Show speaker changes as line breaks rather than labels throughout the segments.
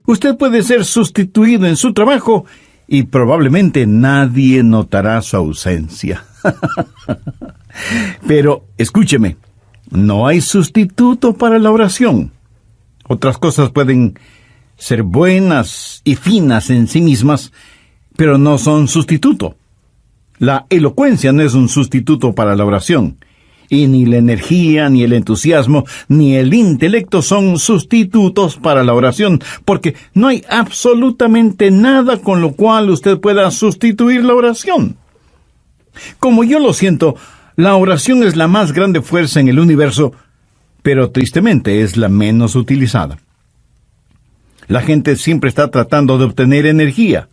Usted puede ser sustituido en su trabajo y probablemente nadie notará su ausencia. Pero, escúcheme, no hay sustituto para la oración. Otras cosas pueden ser buenas y finas en sí mismas, pero no son sustituto. La elocuencia no es un sustituto para la oración, y ni la energía, ni el entusiasmo, ni el intelecto son sustitutos para la oración, porque no hay absolutamente nada con lo cual usted pueda sustituir la oración. Como yo lo siento, la oración es la más grande fuerza en el universo, pero tristemente es la menos utilizada. La gente siempre está tratando de obtener energía.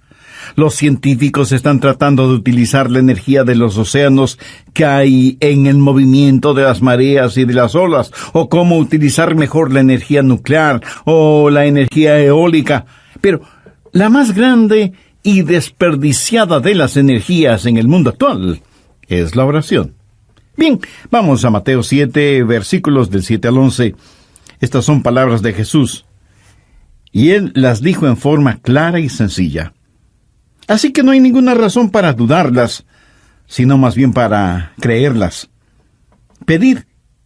Los científicos están tratando de utilizar la energía de los océanos que hay en el movimiento de las mareas y de las olas, o cómo utilizar mejor la energía nuclear o la energía eólica. Pero la más grande y desperdiciada de las energías en el mundo actual es la oración. Bien, vamos a Mateo 7, versículos del 7 al 11. Estas son palabras de Jesús, y Él las dijo en forma clara y sencilla. Así que no hay ninguna razón para dudarlas, sino más bien para creerlas. Pedid,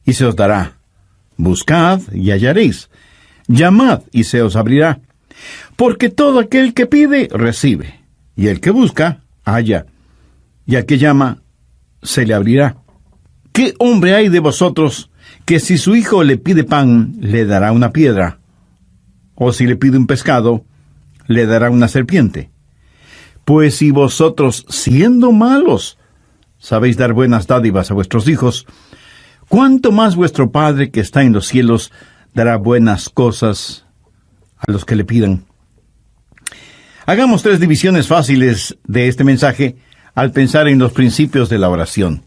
y se os dará. Buscad, y hallaréis. Llamad, y se os abrirá. Porque todo aquel que pide, recibe. Y el que busca, halla. Y al que llama, se le abrirá. ¿Qué hombre hay de vosotros que si su hijo le pide pan, le dará una piedra? O si le pide un pescado, le dará una serpiente? Pues si vosotros, siendo malos, sabéis dar buenas dádivas a vuestros hijos, ¿cuánto más vuestro Padre que está en los cielos dará buenas cosas a los que le pidan? Hagamos 3 divisiones fáciles de este mensaje al pensar en los principios de la oración.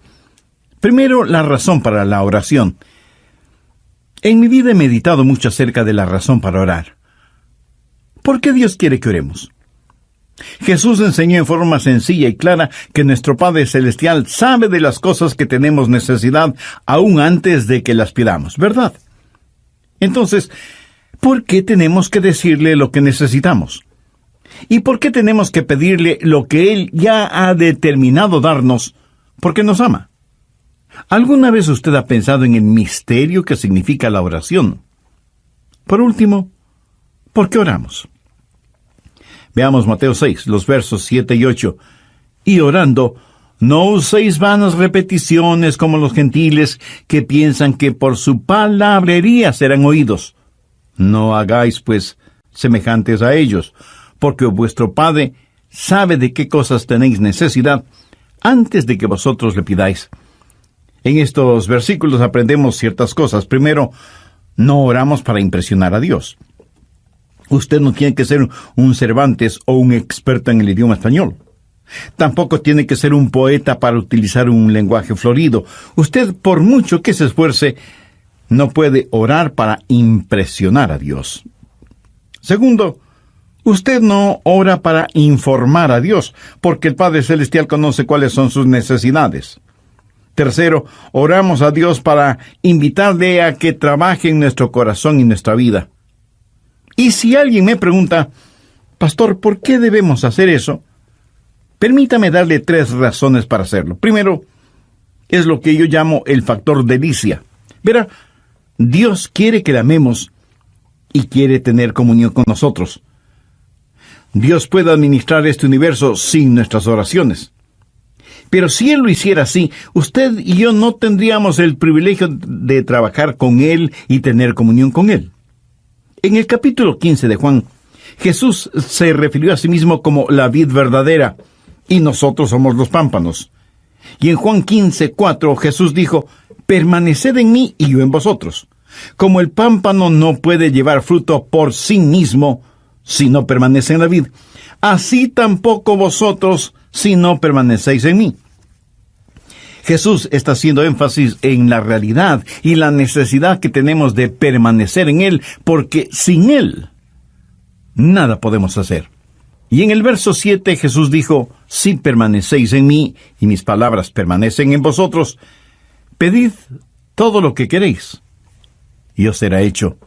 Primero, la razón para la oración. En mi vida he meditado mucho acerca de la razón para orar. ¿Por qué Dios quiere que oremos? Jesús enseñó en forma sencilla y clara que nuestro Padre Celestial sabe de las cosas que tenemos necesidad aún antes de que las pidamos, ¿verdad? Entonces, ¿por qué tenemos que decirle lo que necesitamos? ¿Y por qué tenemos que pedirle lo que Él ya ha determinado darnos porque nos ama? ¿Alguna vez usted ha pensado en el misterio que significa la oración? Por último, ¿por qué oramos? Veamos Mateo 6, los versos 7 y 8. Y orando, no uséis vanas repeticiones como los gentiles que piensan que por su palabrería serán oídos. No hagáis, pues, semejantes a ellos, porque vuestro Padre sabe de qué cosas tenéis necesidad antes de que vosotros le pidáis. En estos versículos aprendemos ciertas cosas. Primero, no oramos para impresionar a Dios. Usted no tiene que ser un Cervantes o un experto en el idioma español. Tampoco tiene que ser un poeta para utilizar un lenguaje florido. Usted, por mucho que se esfuerce, no puede orar para impresionar a Dios. Segundo, usted no ora para informar a Dios, porque el Padre Celestial conoce cuáles son sus necesidades. Tercero, oramos a Dios para invitarle a que trabaje en nuestro corazón y nuestra vida. Y si alguien me pregunta, Pastor, ¿por qué debemos hacer eso? Permítame darle 3 razones para hacerlo. Primero, es lo que yo llamo el factor delicia. Verá, Dios quiere que le amemos y quiere tener comunión con nosotros. Dios puede administrar este universo sin nuestras oraciones. Pero si Él lo hiciera así, usted y yo no tendríamos el privilegio de trabajar con Él y tener comunión con Él. En el capítulo 15 de Juan, Jesús se refirió a sí mismo como la vid verdadera, y nosotros somos los pámpanos. Y en Juan 15:4, Jesús dijo, permaneced en mí y yo en vosotros. Como el pámpano no puede llevar fruto por sí mismo si no permanece en la vid, así tampoco vosotros si no permanecéis en mí. Jesús está haciendo énfasis en la realidad y la necesidad que tenemos de permanecer en Él, porque sin Él nada podemos hacer. Y en el verso 7 Jesús dijo, si permanecéis en mí y mis palabras permanecen en vosotros, pedid todo lo que queréis y os será hecho.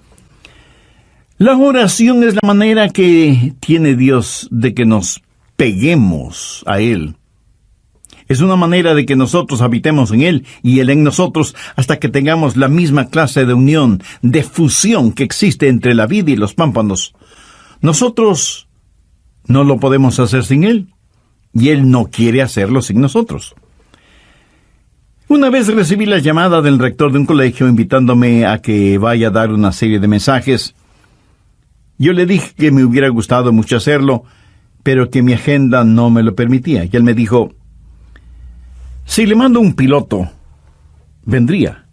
La oración es la manera que tiene Dios de que nos peguemos a Él. Es una manera de que nosotros habitemos en Él y Él en nosotros hasta que tengamos la misma clase de unión, de fusión que existe entre la vid y los pámpanos. Nosotros no lo podemos hacer sin Él y Él no quiere hacerlo sin nosotros. Una vez recibí la llamada del rector de un colegio invitándome a que vaya a dar una serie de mensajes. Yo le dije que me hubiera gustado mucho hacerlo, pero que mi agenda no me lo permitía. Y él me dijo, si le mando un piloto, vendría.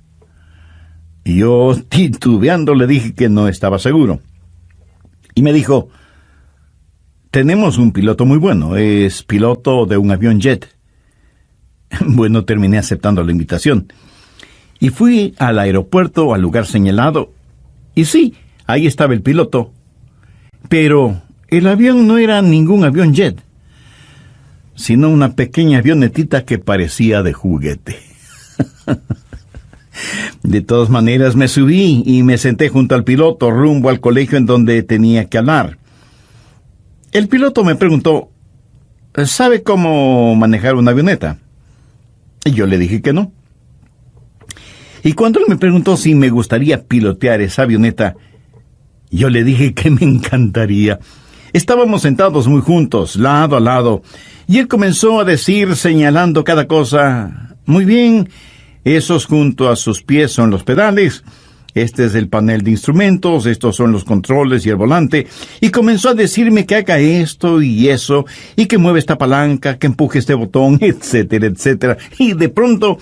Y yo, titubeando, le dije que no estaba seguro. Y me dijo, tenemos un piloto muy bueno, es piloto de un avión jet. Bueno, terminé aceptando la invitación. Y fui al aeropuerto, al lugar señalado. Y sí, ahí estaba el piloto. Pero el avión no era ningún avión jet, sino una pequeña avionetita que parecía de juguete. De todas maneras me subí y me senté junto al piloto rumbo al colegio en donde tenía que hablar. El piloto me preguntó, ¿sabe cómo manejar una avioneta? Y yo le dije que no. Y cuando él me preguntó si me gustaría pilotear esa avioneta, yo le dije que me encantaría. Estábamos sentados muy juntos, lado a lado, y él comenzó a decir, señalando cada cosa, muy bien, esos junto a sus pies son los pedales, este es el panel de instrumentos, estos son los controles y el volante, y comenzó a decirme que haga esto y eso, y que mueva esta palanca, que empuje este botón, etcétera, etcétera. Y de pronto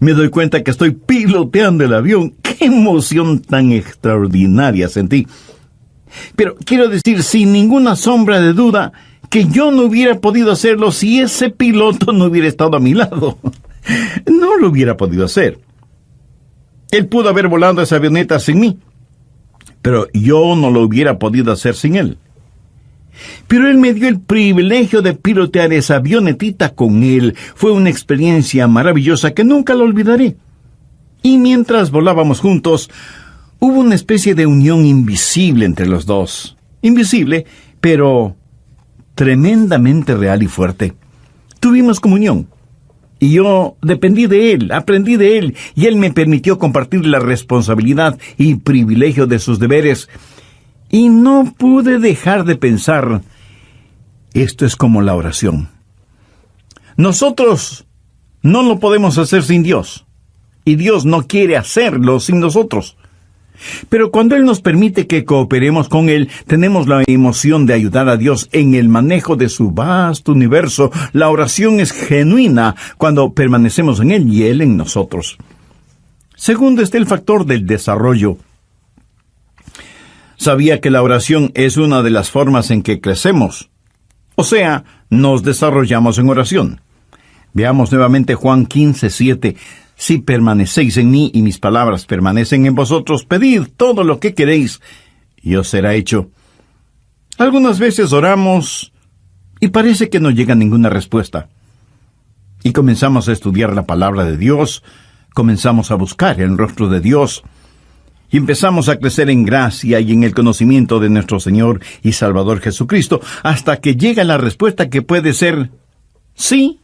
me doy cuenta que estoy piloteando el avión. ¡Qué emoción tan extraordinaria sentí! Pero quiero decir, sin ninguna sombra de duda, que yo no hubiera podido hacerlo si ese piloto no hubiera estado a mi lado. No lo hubiera podido hacer. Él pudo haber volado esa avioneta sin mí, pero yo no lo hubiera podido hacer sin él. Pero él me dio el privilegio de pilotear esa avionetita con él. Fue una experiencia maravillosa que nunca lo olvidaré. Y mientras volábamos juntos, hubo una especie de unión invisible entre los dos. Invisible, pero tremendamente real y fuerte. Tuvimos comunión. Y yo dependí de él, aprendí de él, y él me permitió compartir la responsabilidad y privilegio de sus deberes. Y no pude dejar de pensar, esto es como la oración. Nosotros no lo podemos hacer sin Dios, y Dios no quiere hacerlo sin nosotros. Pero cuando Él nos permite que cooperemos con Él, tenemos la emoción de ayudar a Dios en el manejo de su vasto universo. La oración es genuina cuando permanecemos en Él y Él en nosotros. Segundo está el factor del desarrollo. Sabía que la oración es una de las formas en que crecemos. O sea, nos desarrollamos en oración. Veamos nuevamente Juan 15:7. Si permanecéis en mí y mis palabras permanecen en vosotros, pedid todo lo que queréis y os será hecho. Algunas veces oramos y parece que no llega ninguna respuesta. Y comenzamos a estudiar la palabra de Dios, comenzamos a buscar el rostro de Dios, y empezamos a crecer en gracia y en el conocimiento de nuestro Señor y Salvador Jesucristo, hasta que llega la respuesta que puede ser sí,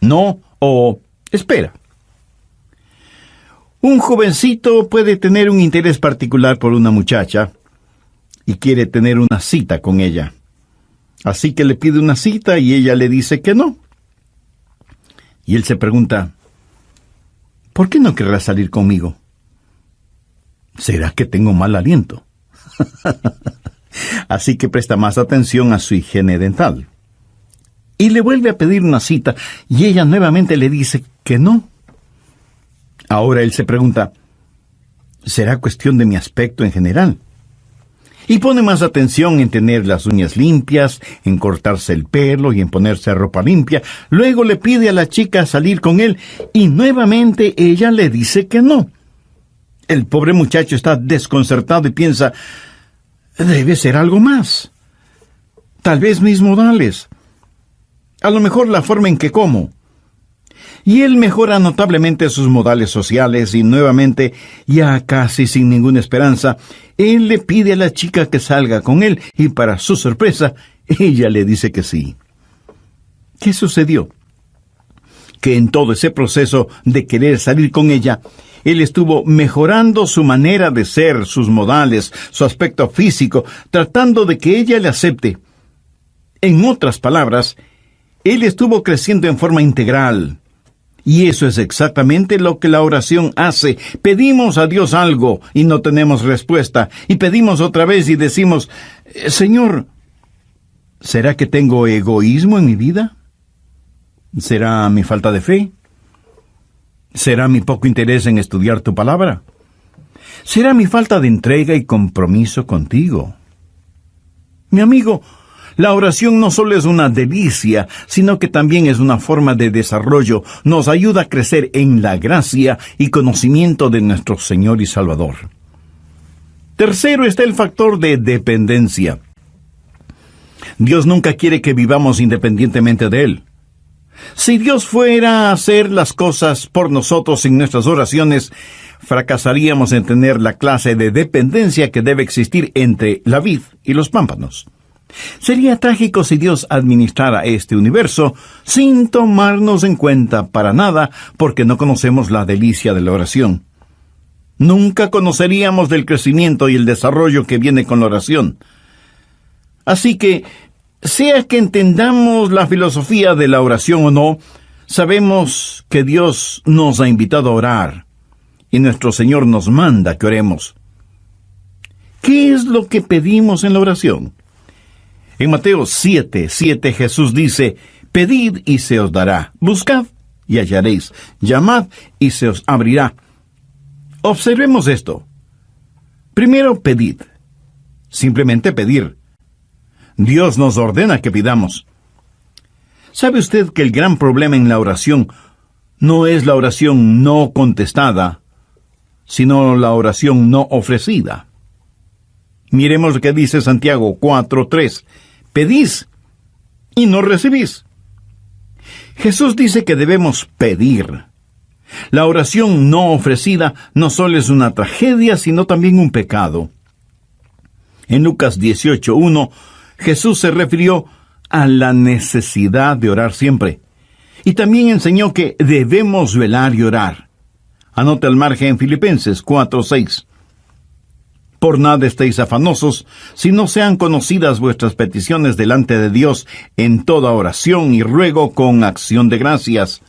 no o espera. Un jovencito puede tener un interés particular por una muchacha y quiere tener una cita con ella. Así que le pide una cita y ella le dice que no. Y él se pregunta, ¿por qué no querrá salir conmigo? ¿Será que tengo mal aliento? Así que presta más atención a su higiene dental. Y le vuelve a pedir una cita y ella nuevamente le dice que no. Ahora él se pregunta, ¿será cuestión de mi aspecto en general? Y pone más atención en tener las uñas limpias, en cortarse el pelo y en ponerse ropa limpia. Luego le pide a la chica salir con él y nuevamente ella le dice que no. El pobre muchacho está desconcertado y piensa, debe ser algo más. Tal vez mis modales. A lo mejor la forma en que como. Y él mejora notablemente sus modales sociales y nuevamente, ya casi sin ninguna esperanza, él le pide a la chica que salga con él y para su sorpresa, ella le dice que sí. ¿Qué sucedió? Que en todo ese proceso de querer salir con ella, él estuvo mejorando su manera de ser, sus modales, su aspecto físico, tratando de que ella le acepte. En otras palabras, él estuvo creciendo en forma integral. Y eso es exactamente lo que la oración hace. Pedimos a Dios algo y no tenemos respuesta. Y pedimos otra vez y decimos, Señor, ¿será que tengo egoísmo en mi vida? ¿Será mi falta de fe? ¿Será mi poco interés en estudiar tu palabra? ¿Será mi falta de entrega y compromiso contigo? Mi amigo, la oración no solo es una delicia, sino que también es una forma de desarrollo. Nos ayuda a crecer en la gracia y conocimiento de nuestro Señor y Salvador. Tercero está el factor de dependencia. Dios nunca quiere que vivamos independientemente de Él. Si Dios fuera a hacer las cosas por nosotros en nuestras oraciones, fracasaríamos en tener la clase de dependencia que debe existir entre la vid y los pámpanos. Sería trágico si Dios administrara este universo sin tomarnos en cuenta para nada, porque no conocemos la delicia de la oración. Nunca conoceríamos del crecimiento y el desarrollo que viene con la oración. Así que, sea que entendamos la filosofía de la oración o no, sabemos que Dios nos ha invitado a orar, y nuestro Señor nos manda que oremos. ¿Qué es lo que pedimos en la oración? En Mateo 7:7 Jesús dice, pedid y se os dará, buscad y hallaréis, llamad y se os abrirá. Observemos esto. Primero, pedid. Simplemente pedir. Dios nos ordena que pidamos. ¿Sabe usted que el gran problema en la oración no es la oración no contestada, sino la oración no ofrecida? Miremos lo que dice Santiago 4:3. Pedís y no recibís. Jesús dice que debemos pedir. La oración no ofrecida no solo es una tragedia, sino también un pecado. En Lucas 18:1, Jesús se refirió a la necesidad de orar siempre. Y también enseñó que debemos velar y orar. Anote al margen en Filipenses 4:6. Por nada estéis afanosos, si no sean conocidas vuestras peticiones delante de Dios en toda oración y ruego con acción de gracias.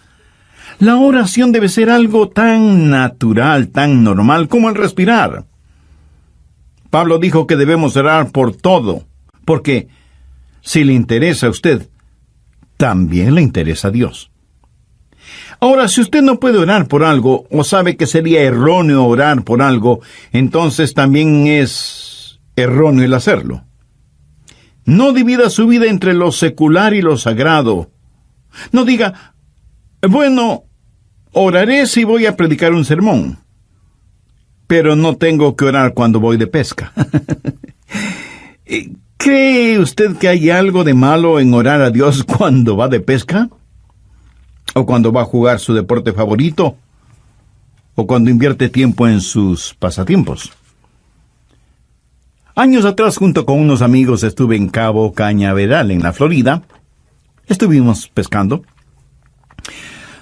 La oración debe ser algo tan natural, tan normal como el respirar. Pablo dijo que debemos orar por todo, porque si le interesa a usted, también le interesa a Dios. Ahora, si usted no puede orar por algo, o sabe que sería erróneo orar por algo, entonces también es erróneo el hacerlo. No divida su vida entre lo secular y lo sagrado. No diga, bueno, oraré si voy a predicar un sermón, pero no tengo que orar cuando voy de pesca. ¿Cree usted que hay algo de malo en orar a Dios cuando va de pesca? ¿O cuando va a jugar su deporte favorito? ¿O cuando invierte tiempo en sus pasatiempos? Años atrás, junto con unos amigos, estuve en Cabo Cañaveral, en la Florida. Estuvimos pescando.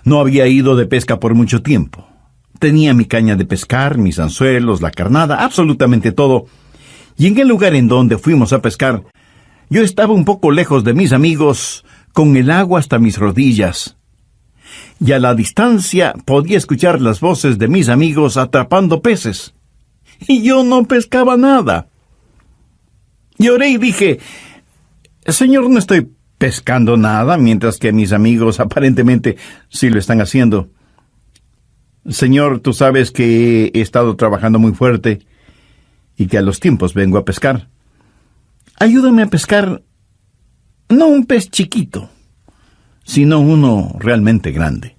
No había ido de pesca por mucho tiempo. Tenía mi caña de pescar, mis anzuelos, la carnada, absolutamente todo. Y en el lugar en donde fuimos a pescar, yo estaba un poco lejos de mis amigos, con el agua hasta mis rodillas. Y a la distancia podía escuchar las voces de mis amigos atrapando peces. Y yo no pescaba nada. Y oré y dije, Señor, no estoy pescando nada, mientras que mis amigos aparentemente sí lo están haciendo. Señor, tú sabes que he estado trabajando muy fuerte y que a los tiempos vengo a pescar. Ayúdame a pescar no un pez chiquito, sino uno realmente grande.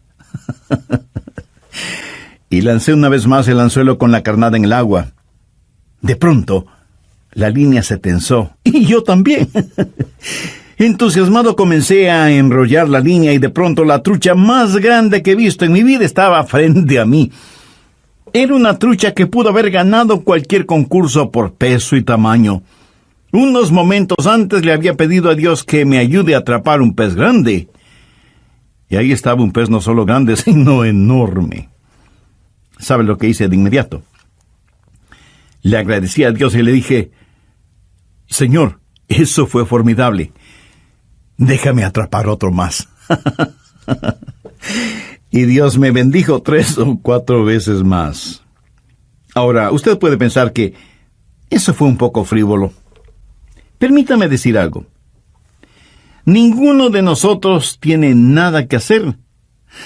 Y lancé una vez más el anzuelo con la carnada en el agua. De pronto, la línea se tensó, y yo también. Entusiasmado comencé a enrollar la línea y de pronto la trucha más grande que he visto en mi vida estaba frente a mí. Era una trucha que pudo haber ganado cualquier concurso por peso y tamaño. Unos momentos antes le había pedido a Dios que me ayude a atrapar un pez grande. Y ahí estaba un pez no solo grande, sino enorme. ¿Sabe lo que hice de inmediato? Le agradecí a Dios y le dije: Señor, eso fue formidable. Déjame atrapar otro más. Y Dios me bendijo 3 o 4 veces más. Ahora, usted puede pensar que eso fue un poco frívolo. Permítame decir algo. Ninguno de nosotros tiene nada que hacer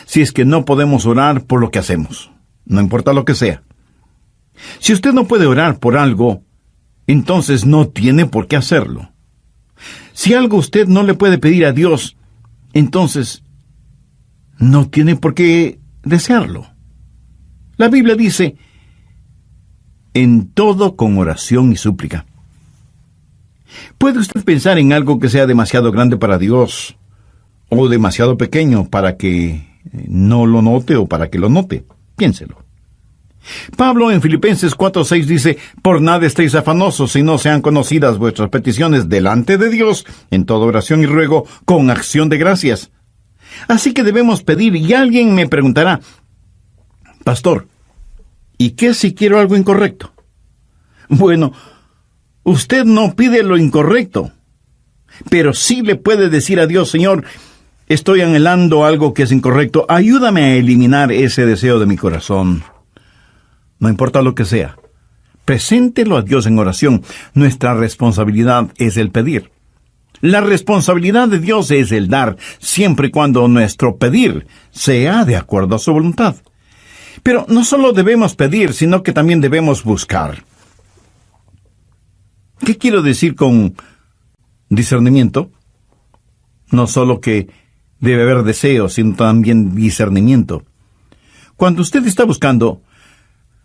si es que no podemos orar por lo que hacemos, no importa lo que sea. Si usted no puede orar por algo, entonces no tiene por qué hacerlo. Si algo usted no le puede pedir a Dios, entonces no tiene por qué desearlo. La Biblia dice: en todo con oración y súplica. ¿Puede usted pensar en algo que sea demasiado grande para Dios o demasiado pequeño para que no lo note o para que lo note? Piénselo. Pablo en Filipenses 4:6 dice: por nada estéis afanosos, si no sean conocidas vuestras peticiones delante de Dios, en toda oración y ruego, con acción de gracias. Así que debemos pedir, y alguien me preguntará: Pastor, ¿y qué si quiero algo incorrecto? Bueno, usted no pide lo incorrecto, pero sí le puede decir a Dios: Señor, estoy anhelando algo que es incorrecto, ayúdame a eliminar ese deseo de mi corazón. No importa lo que sea, preséntelo a Dios en oración. Nuestra responsabilidad es el pedir. La responsabilidad de Dios es el dar, siempre y cuando nuestro pedir sea de acuerdo a su voluntad. Pero no solo debemos pedir, sino que también debemos buscar. ¿Qué quiero decir con discernimiento? No solo que debe haber deseo, sino también discernimiento. Cuando usted está buscando,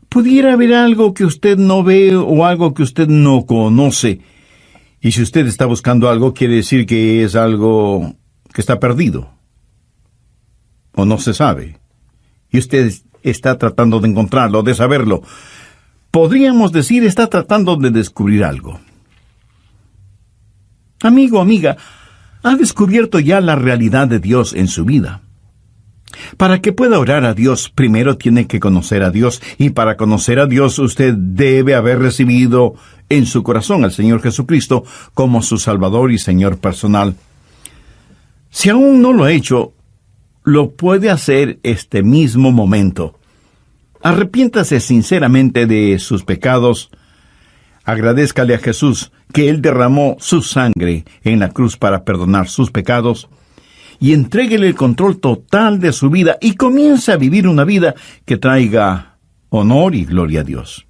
pudiera haber algo que usted no ve o algo que usted no conoce. Y si usted está buscando algo, quiere decir que es algo que está perdido o no se sabe. Y usted está tratando de encontrarlo, de saberlo. Podríamos decir, está tratando de descubrir algo. Amigo, amiga, ¿ha descubierto ya la realidad de Dios en su vida? Para que pueda orar a Dios, primero tiene que conocer a Dios, y para conocer a Dios usted debe haber recibido en su corazón al Señor Jesucristo como su Salvador y Señor personal. Si aún no lo ha hecho, lo puede hacer este mismo momento. Arrepiéntase sinceramente de sus pecados. Agradézcale a Jesús que Él derramó su sangre en la cruz para perdonar sus pecados, y entréguele el control total de su vida y comience a vivir una vida que traiga honor y gloria a Dios.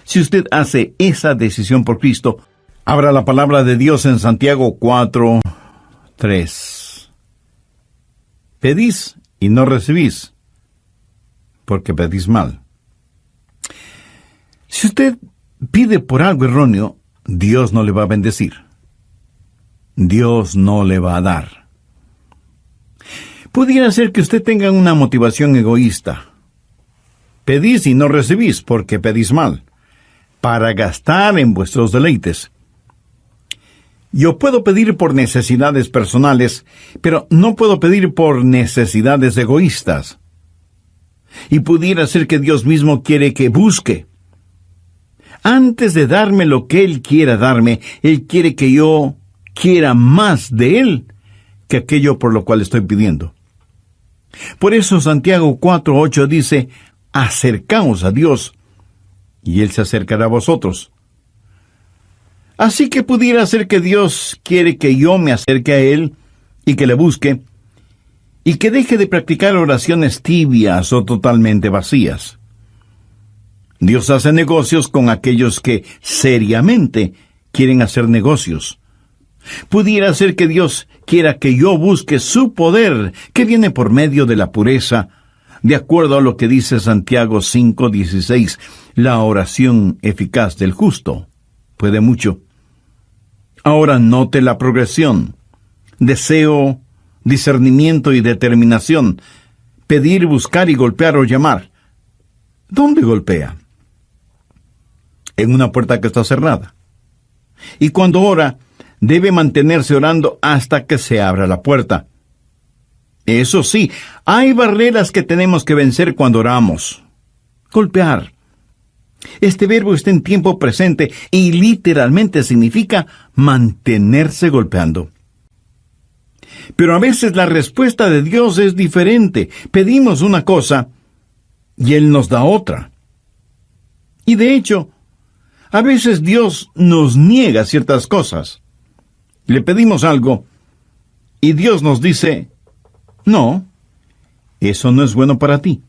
Si usted hace esa decisión por Cristo, abra la palabra de Dios en Santiago 4:3. Pedís y no recibís, porque pedís mal. Si usted pide por algo erróneo, Dios no le va a bendecir. Dios no le va a dar. Pudiera ser que usted tenga una motivación egoísta. Pedís y no recibís, porque pedís mal, para gastar en vuestros deleites. Yo puedo pedir por necesidades personales, pero no puedo pedir por necesidades egoístas. Y pudiera ser que Dios mismo quiere que busque. Antes de darme lo que Él quiera darme, Él quiere que yo quiera más de Él que aquello por lo cual estoy pidiendo. Por eso Santiago 4:8 dice: acercaos a Dios, y Él se acercará a vosotros. Así que pudiera ser que Dios quiere que yo me acerque a Él y que le busque, y que deje de practicar oraciones tibias o totalmente vacías. Dios hace negocios con aquellos que seriamente quieren hacer negocios. Pudiera ser que Dios quiera que yo busque su poder, que viene por medio de la pureza, de acuerdo a lo que dice Santiago 5:16, la oración eficaz del justo puede mucho. Ahora note la progresión: deseo, discernimiento y determinación, pedir, buscar y golpear o llamar. ¿Dónde golpea? En una puerta que está cerrada. Y cuando ora, debe mantenerse orando hasta que se abra la puerta. Eso sí, hay barreras que tenemos que vencer cuando oramos. Golpear. Este verbo está en tiempo presente y literalmente significa mantenerse golpeando. Pero a veces la respuesta de Dios es diferente. Pedimos una cosa y Él nos da otra. Y de hecho, a veces Dios nos niega ciertas cosas. Le pedimos algo y Dios nos dice: no, eso no es bueno para ti.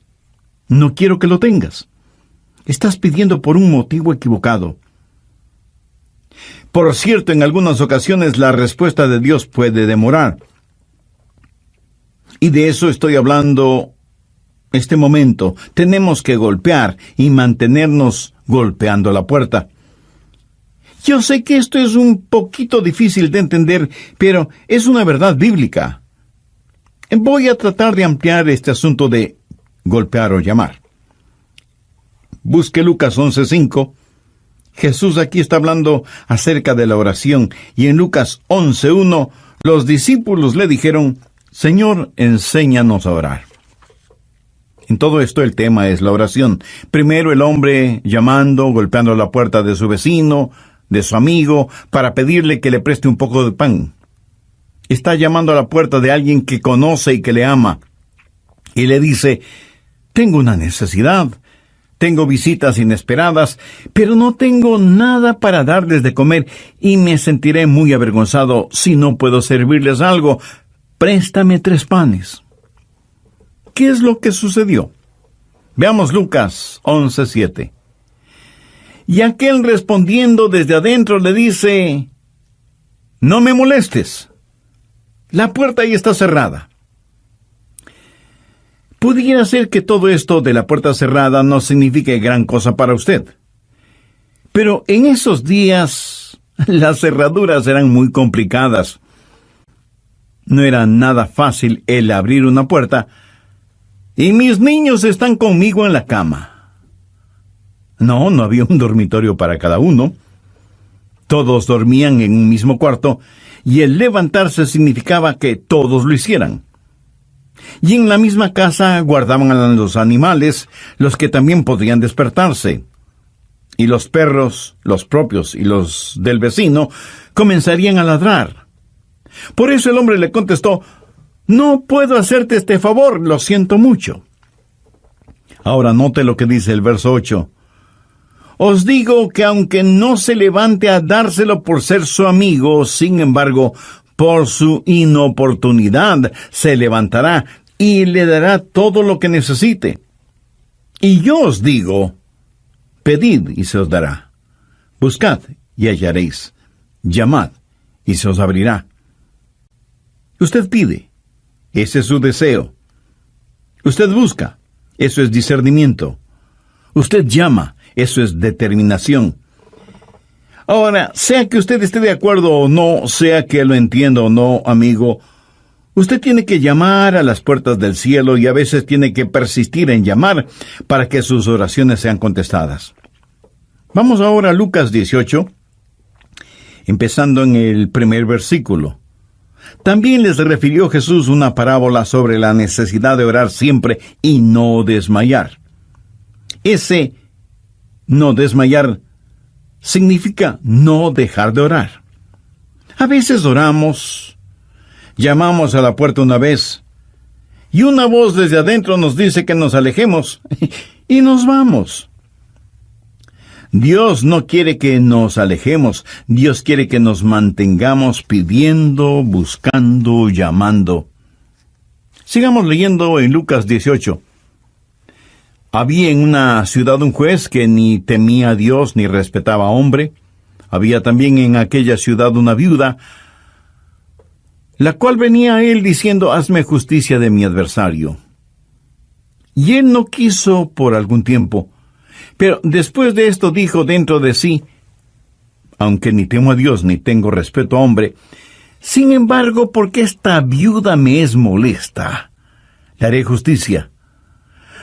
No quiero que lo tengas. Estás pidiendo por un motivo equivocado. Por cierto, en algunas ocasiones la respuesta de Dios puede demorar. Y de eso estoy hablando este momento. Tenemos que golpear y mantenernos golpeando la puerta. Yo sé que esto es un poquito difícil de entender, pero es una verdad bíblica. Voy a tratar de ampliar este asunto de golpear o llamar. Busque Lucas 11:5. Jesús aquí está hablando acerca de la oración, y en Lucas 11:1 los discípulos le dijeron: Señor, enséñanos a orar. En todo esto el tema es la oración. Primero el hombre llamando, golpeando la puerta de su vecino, de su amigo, para pedirle que le preste un poco de pan. Está llamando a la puerta de alguien que conoce y que le ama, y le dice: tengo una necesidad, tengo visitas inesperadas, pero no tengo nada para darles de comer, y me sentiré muy avergonzado si no puedo servirles algo. Préstame 3 panes. ¿Qué es lo que sucedió? Veamos Lucas 11:7. Y aquel respondiendo desde adentro le dice: no me molestes. La puerta ahí está cerrada. Pudiera ser que todo esto de la puerta cerrada no signifique gran cosa para usted. Pero en esos días, las cerraduras eran muy complicadas. No era nada fácil el abrir una puerta, y mis niños están conmigo en la cama. No había un dormitorio para cada uno. Todos dormían en un mismo cuarto, y el levantarse significaba que todos lo hicieran. Y en la misma casa guardaban a los animales, los que también podrían despertarse. Y los perros, los propios y los del vecino, comenzarían a ladrar. Por eso el hombre le contestó: no puedo hacerte este favor, lo siento mucho. Ahora note lo que dice el verso 8. Os digo que aunque no se levante a dárselo por ser su amigo, sin embargo, por su inoportunidad se levantará y le dará todo lo que necesite. Y yo os digo: pedid y se os dará. Buscad y hallaréis. Llamad y se os abrirá. Usted pide, ese es su deseo. Usted busca, eso es discernimiento. Usted llama, eso es determinación. Ahora, sea que usted esté de acuerdo o no, sea que lo entienda o no, amigo, usted tiene que llamar a las puertas del cielo, y a veces tiene que persistir en llamar para que sus oraciones sean contestadas. Vamos ahora a Lucas 18, empezando en el primer versículo. También les refirió Jesús una parábola sobre la necesidad de orar siempre y no desmayar. Ese no desmayar significa no dejar de orar. A veces oramos, llamamos a la puerta una vez, y una voz desde adentro nos dice que nos alejemos, y nos vamos. Dios no quiere que nos alejemos. Dios quiere que nos mantengamos pidiendo, buscando, llamando. Sigamos leyendo en Lucas 18. Había en una ciudad un juez que ni temía a Dios ni respetaba a hombre. Había también en aquella ciudad una viuda, la cual venía a él diciendo: hazme justicia de mi adversario. Y él no quiso por algún tiempo. Pero después de esto dijo dentro de sí: aunque ni temo a Dios ni tengo respeto a hombre. Sin embargo, porque esta viuda me es molesta, le haré justicia,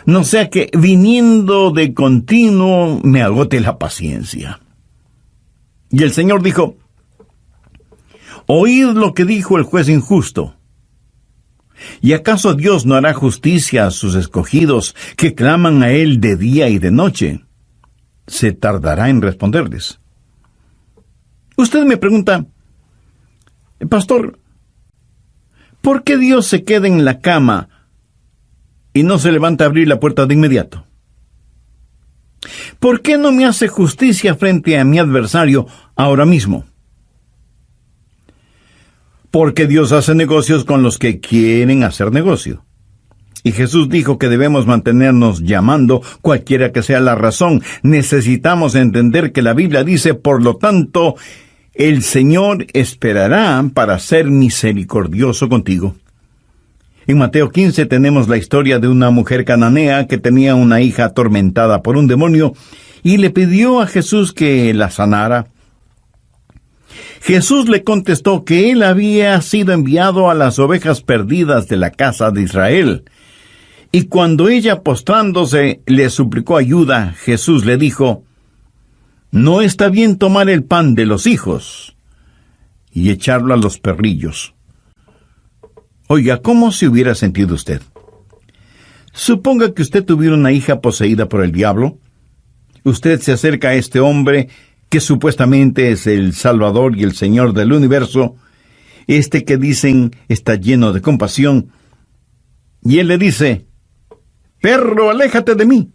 no sea que viniendo de continuo me agote la paciencia. Y el Señor dijo: oíd lo que dijo el juez injusto. ¿Y acaso Dios no hará justicia a sus escogidos, que claman a Él de día y de noche? Se tardará en responderles. Usted me pregunta: pastor, ¿por qué Dios se queda en la cama y no se levanta a abrir la puerta de inmediato? ¿Por qué no me hace justicia frente a mi adversario ahora mismo? Porque Dios hace negocios con los que quieren hacer negocio. Y Jesús dijo que debemos mantenernos llamando, cualquiera que sea la razón. Necesitamos entender que la Biblia dice: por lo tanto, el Señor esperará para ser misericordioso contigo. En Mateo 15 tenemos la historia de una mujer cananea que tenía una hija atormentada por un demonio y le pidió a Jesús que la sanara. Jesús le contestó que él había sido enviado a las ovejas perdidas de la casa de Israel. Y cuando ella, postrándose, le suplicó ayuda, Jesús le dijo: no está bien tomar el pan de los hijos y echarlo a los perrillos. Oiga, ¿cómo se hubiera sentido usted? Suponga que usted tuviera una hija poseída por el diablo. Usted se acerca a este hombre que supuestamente es el Salvador y el Señor del universo, este que dicen está lleno de compasión, y él le dice: perro, aléjate de mí.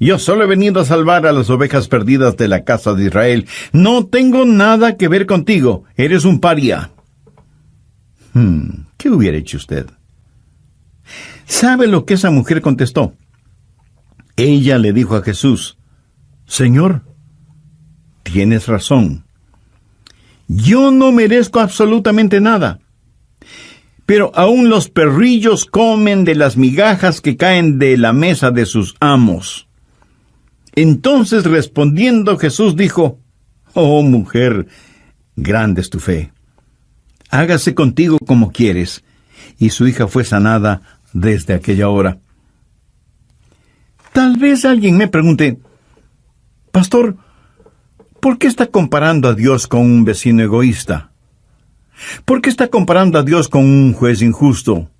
Yo solo he venido a salvar a las ovejas perdidas de la casa de Israel. No tengo nada que ver contigo. Eres un paria. ¿Qué hubiera hecho usted? ¿Sabe lo que esa mujer contestó? Ella le dijo a Jesús: Señor, tienes razón. Yo no merezco absolutamente nada. Pero aún los perrillos comen de las migajas que caen de la mesa de sus amos. Entonces, respondiendo, Jesús dijo: oh mujer, grande es tu fe. Hágase contigo como quieres. Y su hija fue sanada desde aquella hora. Tal vez alguien me pregunte: pastor, ¿por qué está comparando a Dios con un vecino egoísta? ¿Por qué está comparando a Dios con un juez injusto?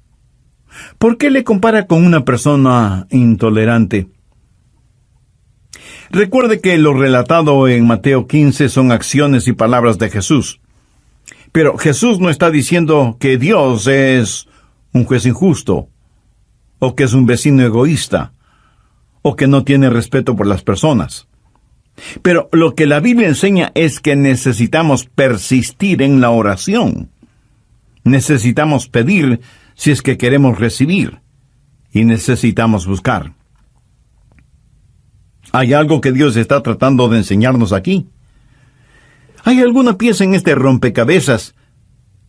¿Por qué le compara con una persona intolerante? Recuerde que lo relatado en Mateo 15 son acciones y palabras de Jesús. Pero Jesús no está diciendo que Dios es un juez injusto, o que es un vecino egoísta, o que no tiene respeto por las personas. Pero lo que la Biblia enseña es que necesitamos persistir en la oración. Necesitamos pedir si es que queremos recibir, y necesitamos buscar. ¿Hay algo que Dios está tratando de enseñarnos aquí? ¿Hay alguna pieza en este rompecabezas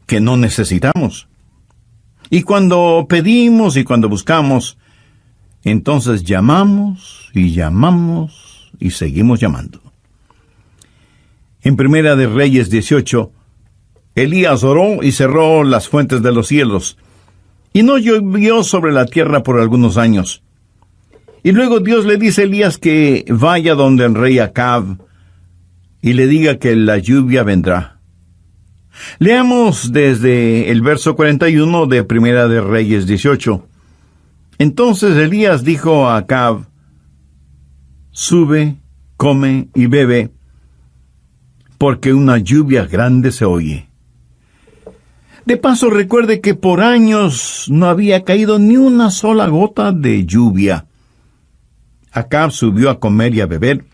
que no necesitamos? Y cuando pedimos y cuando buscamos, entonces llamamos y seguimos llamando. En Primera de Reyes 18, Elías oró y cerró las fuentes de los cielos, y no llovió sobre la tierra por algunos años. Y luego Dios le dice a Elías que vaya donde el rey Acab y le diga que la lluvia vendrá. Leamos desde el verso 41 de Primera de Reyes 18. Entonces Elías dijo a Acab: sube, come y bebe, porque una lluvia grande se oye. De paso, recuerde que por años no había caído ni una sola gota de lluvia. Acab subió a comer y a beber.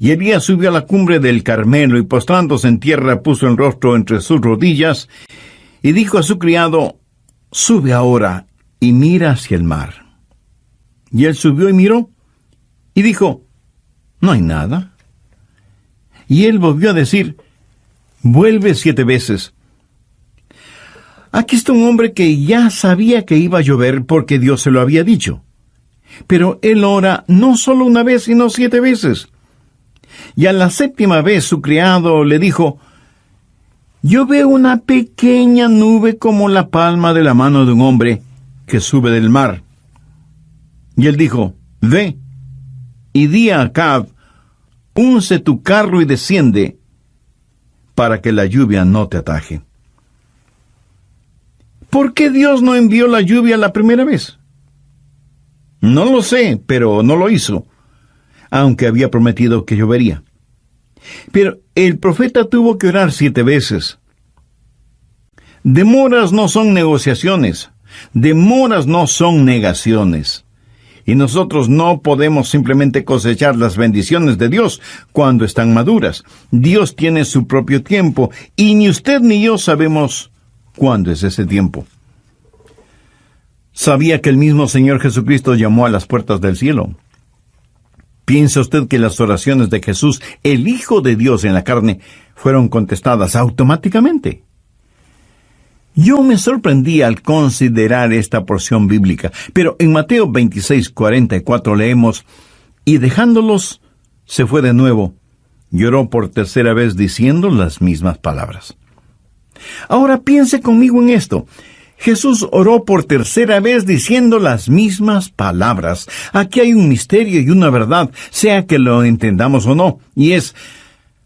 Y Elías subió a la cumbre del Carmelo y postrándose en tierra puso el rostro entre sus rodillas y dijo a su criado: sube ahora y mira hacia el mar. Y él subió y miró y dijo: no hay nada. Y él volvió a decir: vuelve 7 veces. Aquí está un hombre que ya sabía que iba a llover porque Dios se lo había dicho. Pero él ora no solo una vez, sino 7 veces. Y a la 7ª vez su criado le dijo: yo veo una pequeña nube como la palma de la mano de un hombre que sube del mar. Y él dijo: ve y di a Acab: unce tu carro y desciende, para que la lluvia no te ataje. ¿Por qué Dios no envió la lluvia la primera vez? No lo sé, pero no lo hizo, aunque había prometido que llovería. Pero el profeta tuvo que orar 7 veces. Demoras no son negociaciones, demoras no son negaciones. Y nosotros no podemos simplemente cosechar las bendiciones de Dios cuando están maduras. Dios tiene su propio tiempo, y ni usted ni yo sabemos cuándo es ese tiempo. ¿Sabía que el mismo Señor Jesucristo llamó a las puertas del cielo? ¿Piensa usted que las oraciones de Jesús, el Hijo de Dios en la carne, fueron contestadas automáticamente? Yo me sorprendí al considerar esta porción bíblica, pero en Mateo 26:44 leemos: y dejándolos, se fue de nuevo, lloró por 3ª vez diciendo las mismas palabras. Ahora piense conmigo en esto. Jesús oró por 3ª vez diciendo las mismas palabras. Aquí hay un misterio y una verdad, sea que lo entendamos o no, y es: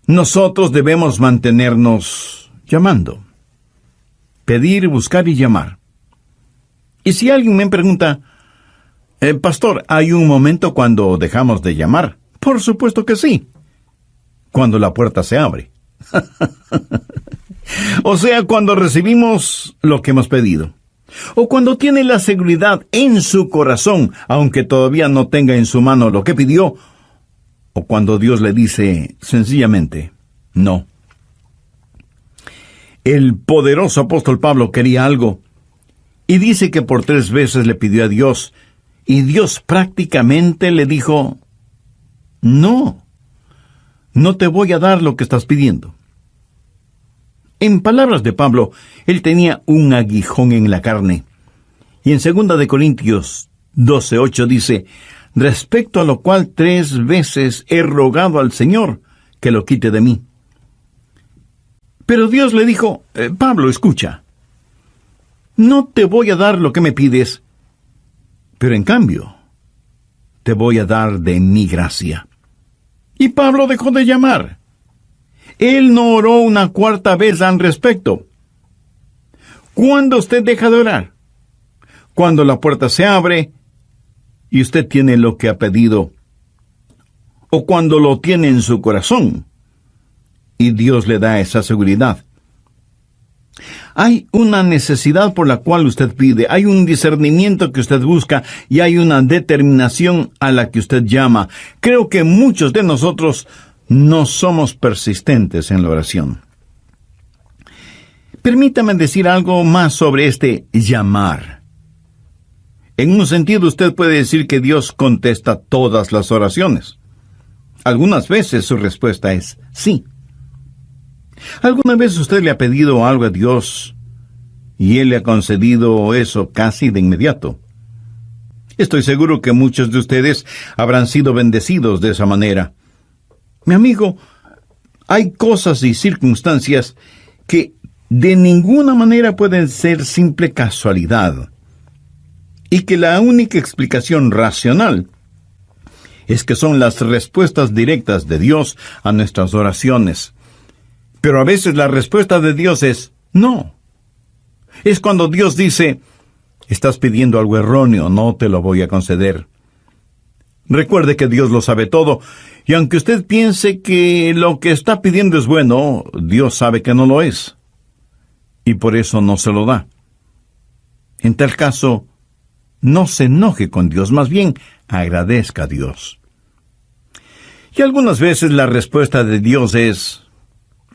nosotros debemos mantenernos llamando. Pedir, buscar y llamar. Y si alguien me pregunta: pastor, ¿hay un momento cuando dejamos de llamar? Por supuesto que sí. Cuando la puerta se abre. O sea, cuando recibimos lo que hemos pedido. O cuando tiene la seguridad en su corazón, aunque todavía no tenga en su mano lo que pidió. O cuando Dios le dice sencillamente: no. El poderoso apóstol Pablo quería algo, y dice que por 3 veces le pidió a Dios, y Dios prácticamente le dijo: no te voy a dar lo que estás pidiendo. En palabras de Pablo, él tenía un aguijón en la carne. Y en 2 de Corintios 12:8 dice: respecto a lo cual 3 veces he rogado al Señor que lo quite de mí. Pero Dios le dijo: Pablo, escucha, no te voy a dar lo que me pides, pero en cambio, te voy a dar de mi gracia. Y Pablo dejó de llamar. Él no oró una 4ª vez al respecto. ¿Cuándo usted deja de orar? Cuando la puerta se abre y usted tiene lo que ha pedido, o cuando lo tiene en su corazón y Dios le da esa seguridad. Hay una necesidad por la cual usted pide, hay un discernimiento que usted busca y hay una determinación a la que usted llama. Creo que muchos de nosotros no somos persistentes en la oración. Permítame decir algo más sobre este llamar. En un sentido, usted puede decir que Dios contesta todas las oraciones. Algunas veces su respuesta es sí. ¿Alguna vez usted le ha pedido algo a Dios y Él le ha concedido eso casi de inmediato? Estoy seguro que muchos de ustedes habrán sido bendecidos de esa manera. Mi amigo, hay cosas y circunstancias que de ninguna manera pueden ser simple casualidad, y que la única explicación racional es que son las respuestas directas de Dios a nuestras oraciones. Pero a veces la respuesta de Dios es no. Es cuando Dios dice: estás pidiendo algo erróneo, no te lo voy a conceder. Recuerde que Dios lo sabe todo, y aunque usted piense que lo que está pidiendo es bueno, Dios sabe que no lo es, y por eso no se lo da. En tal caso, no se enoje con Dios, más bien agradezca a Dios. Y algunas veces la respuesta de Dios es: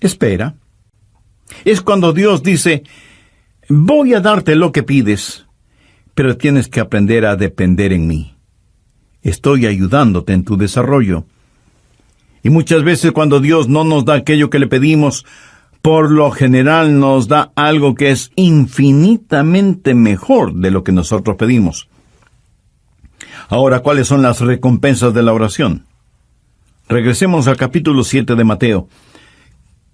espera. Es cuando Dios dice: voy a darte lo que pides, pero tienes que aprender a depender en mí. Estoy ayudándote en tu desarrollo. Y muchas veces cuando Dios no nos da aquello que le pedimos, por lo general nos da algo que es infinitamente mejor de lo que nosotros pedimos. Ahora, ¿cuáles son las recompensas de la oración? Regresemos al capítulo 7 de Mateo.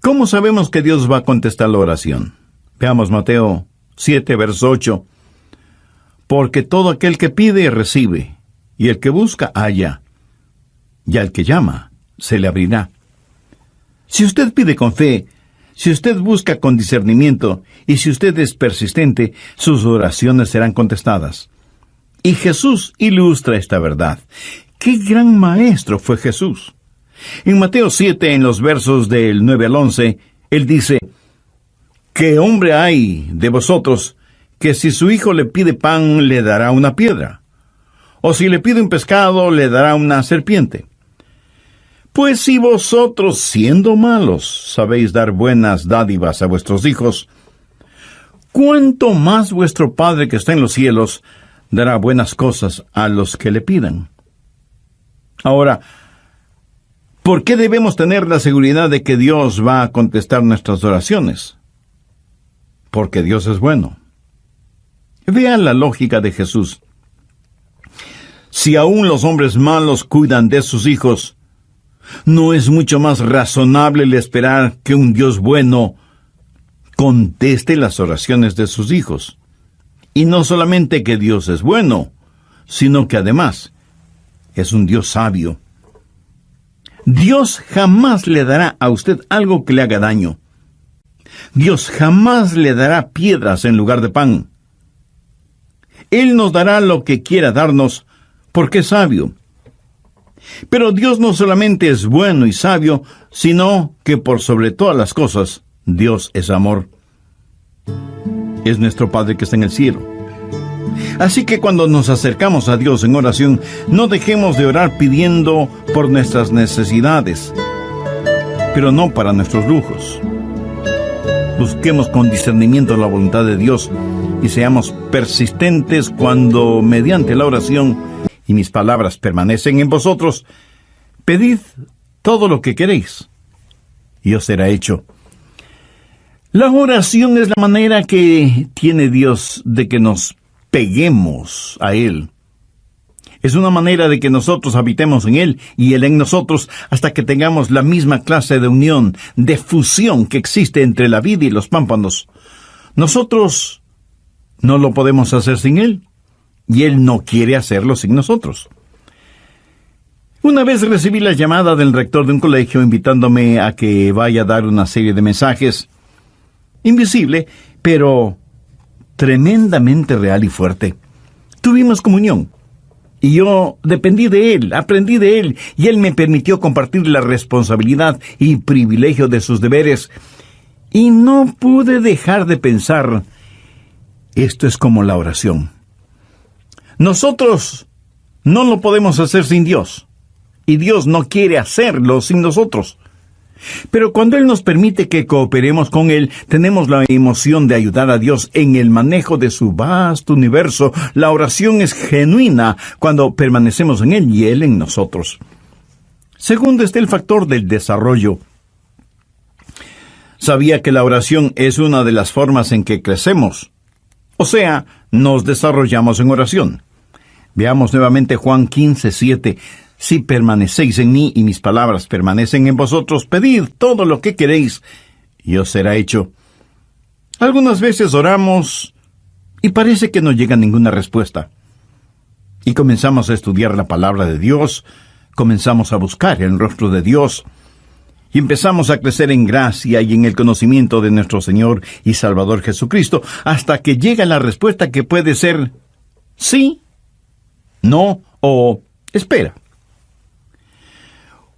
¿Cómo sabemos que Dios va a contestar la oración? Veamos Mateo 7, verso 8. Porque todo aquel que pide, recibe, y el que busca, halla, y al que llama, se le abrirá. Si usted pide con fe, si usted busca con discernimiento, y si usted es persistente, sus oraciones serán contestadas. Y Jesús ilustra esta verdad. ¡Qué gran maestro fue Jesús! En Mateo 7, en los versos del 9 al 11, Él dice: ¿Qué hombre hay de vosotros que si su hijo le pide pan, le dará una piedra? ¿O si le pide un pescado, le dará una serpiente? Pues si vosotros, siendo malos, sabéis dar buenas dádivas a vuestros hijos, ¿cuánto más vuestro Padre que está en los cielos dará buenas cosas a los que le pidan? Ahora, ¿por qué debemos tener la seguridad de que Dios va a contestar nuestras oraciones? Porque Dios es bueno. Vean la lógica de Jesús. Si aún los hombres malos cuidan de sus hijos, ¿no es mucho más razonable el esperar que un Dios bueno conteste las oraciones de sus hijos? Y no solamente que Dios es bueno, sino que además es un Dios sabio. Dios jamás le dará a usted algo que le haga daño. Dios jamás le dará piedras en lugar de pan. Él nos dará lo que quiera darnos, porque es sabio. Pero Dios no solamente es bueno y sabio, sino que por sobre todas las cosas, Dios es amor. Es nuestro Padre que está en el cielo. Así que cuando nos acercamos a Dios en oración, no dejemos de orar pidiendo por nuestras necesidades, pero no para nuestros lujos. Busquemos con discernimiento la voluntad de Dios y seamos persistentes cuando, mediante la oración, y mis palabras permanecen en vosotros, pedid todo lo que queréis, y os será hecho. La oración es la manera que tiene Dios de que nos peguemos a Él. Es una manera de que nosotros habitemos en Él y Él en nosotros hasta que tengamos la misma clase de unión, de fusión que existe entre la vid y los pámpanos. Nosotros no lo podemos hacer sin Él y Él no quiere hacerlo sin nosotros. Una vez recibí la llamada del rector de un colegio invitándome a que vaya a dar una serie de mensajes. Invisible, pero tremendamente real y fuerte. Tuvimos comunión, y yo dependí de él, aprendí de él, y él me permitió compartir la responsabilidad y privilegio de sus deberes, y no pude dejar de pensar, esto es como la oración. Nosotros no lo podemos hacer sin Dios, y Dios no quiere hacerlo sin nosotros. Pero cuando Él nos permite que cooperemos con Él, tenemos la emoción de ayudar a Dios en el manejo de su vasto universo. La oración es genuina cuando permanecemos en Él y Él en nosotros. Segundo está el factor del desarrollo. Sabía que la oración es una de las formas en que crecemos. O sea, nos desarrollamos en oración. Veamos nuevamente Juan 15:7. Si permanecéis en mí y mis palabras permanecen en vosotros, pedid todo lo que queréis y os será hecho. Algunas veces oramos y parece que no llega ninguna respuesta. Y comenzamos a estudiar la palabra de Dios, comenzamos a buscar el rostro de Dios y empezamos a crecer en gracia y en el conocimiento de nuestro Señor y Salvador Jesucristo, hasta que llega la respuesta que puede ser sí, no o espera.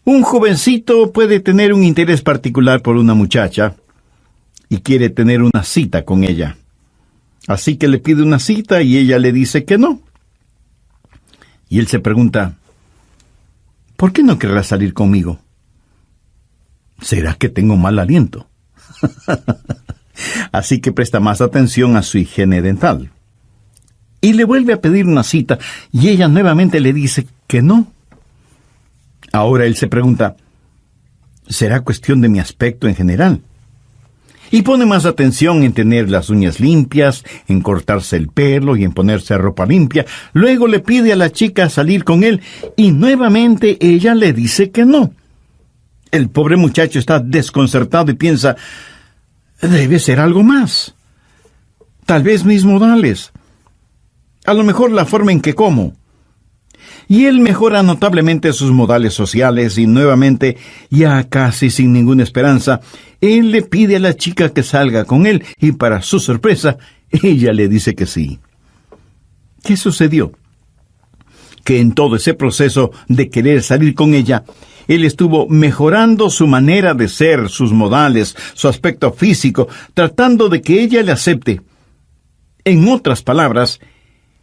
Un jovencito puede tener un interés particular por una muchacha y quiere tener una cita con ella. Así que le pide una cita y ella le dice que no. Y él se pregunta, ¿por qué no querrá salir conmigo? ¿Será que tengo mal aliento? Así que presta más atención a su higiene dental. Y le vuelve a pedir una cita y ella nuevamente le dice que no. Ahora él se pregunta, ¿será cuestión de mi aspecto en general? Y pone más atención en tener las uñas limpias, en cortarse el pelo y en ponerse ropa limpia. Luego le pide a la chica salir con él y nuevamente ella le dice que no. El pobre muchacho está desconcertado y piensa, debe ser algo más. Tal vez mis modales. A lo mejor la forma en que como. Y él mejora notablemente sus modales sociales y nuevamente, ya casi sin ninguna esperanza, él le pide a la chica que salga con él y para su sorpresa, ella le dice que sí. ¿Qué sucedió? Que en todo ese proceso de querer salir con ella, él estuvo mejorando su manera de ser, sus modales, su aspecto físico, tratando de que ella le acepte. En otras palabras,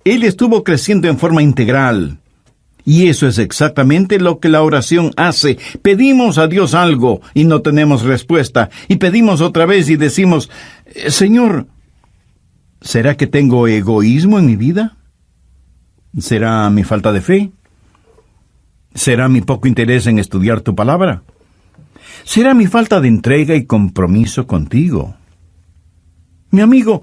él estuvo creciendo en forma integral. Y eso es exactamente lo que la oración hace. Pedimos a Dios algo y no tenemos respuesta. Y pedimos otra vez y decimos, Señor, ¿será que tengo egoísmo en mi vida? ¿Será mi falta de fe? ¿Será mi poco interés en estudiar tu palabra? ¿Será mi falta de entrega y compromiso contigo? Mi amigo,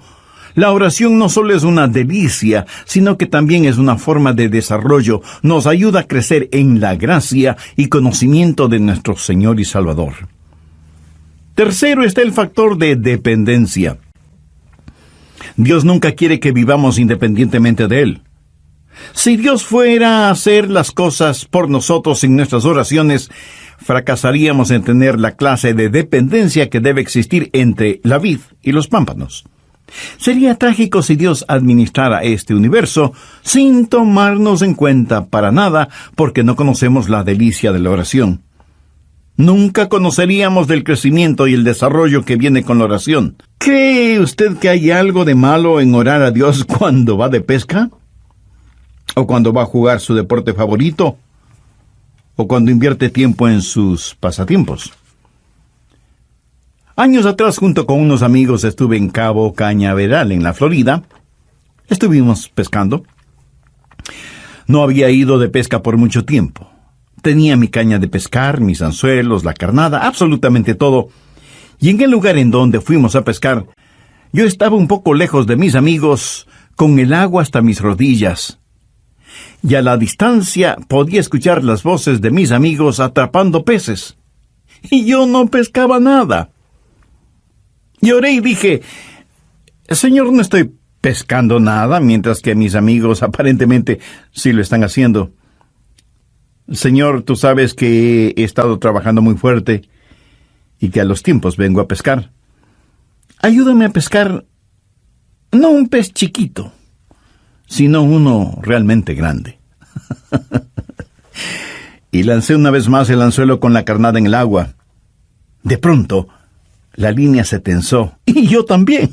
la oración no solo es una delicia, sino que también es una forma de desarrollo. Nos ayuda a crecer en la gracia y conocimiento de nuestro Señor y Salvador. Tercero está el factor de dependencia. Dios nunca quiere que vivamos independientemente de Él. Si Dios fuera a hacer las cosas por nosotros en nuestras oraciones, fracasaríamos en tener la clase de dependencia que debe existir entre la vid y los pámpanos. Sería trágico si Dios administrara este universo sin tomarnos en cuenta para nada, porque no conocemos la delicia de la oración. Nunca conoceríamos del crecimiento y el desarrollo que viene con la oración. ¿Cree usted que hay algo de malo en orar a Dios cuando va de pesca? ¿O cuando va a jugar su deporte favorito? ¿O cuando invierte tiempo en sus pasatiempos? Años atrás, junto con unos amigos, estuve en Cabo Cañaveral, en la Florida. Estuvimos pescando. No había ido de pesca por mucho tiempo. Tenía mi caña de pescar, mis anzuelos, la carnada, absolutamente todo. Y en el lugar en donde fuimos a pescar, yo estaba un poco lejos de mis amigos, con el agua hasta mis rodillas. Y a la distancia podía escuchar las voces de mis amigos atrapando peces. Y yo no pescaba nada. Y oré y dije, Señor, no estoy pescando nada, mientras que mis amigos aparentemente sí lo están haciendo. Señor, tú sabes que he estado trabajando muy fuerte y que a los tiempos vengo a pescar. Ayúdame a pescar, no un pez chiquito, sino uno realmente grande. Y lancé una vez más el anzuelo con la carnada en el agua. De pronto, la línea se tensó, y yo también.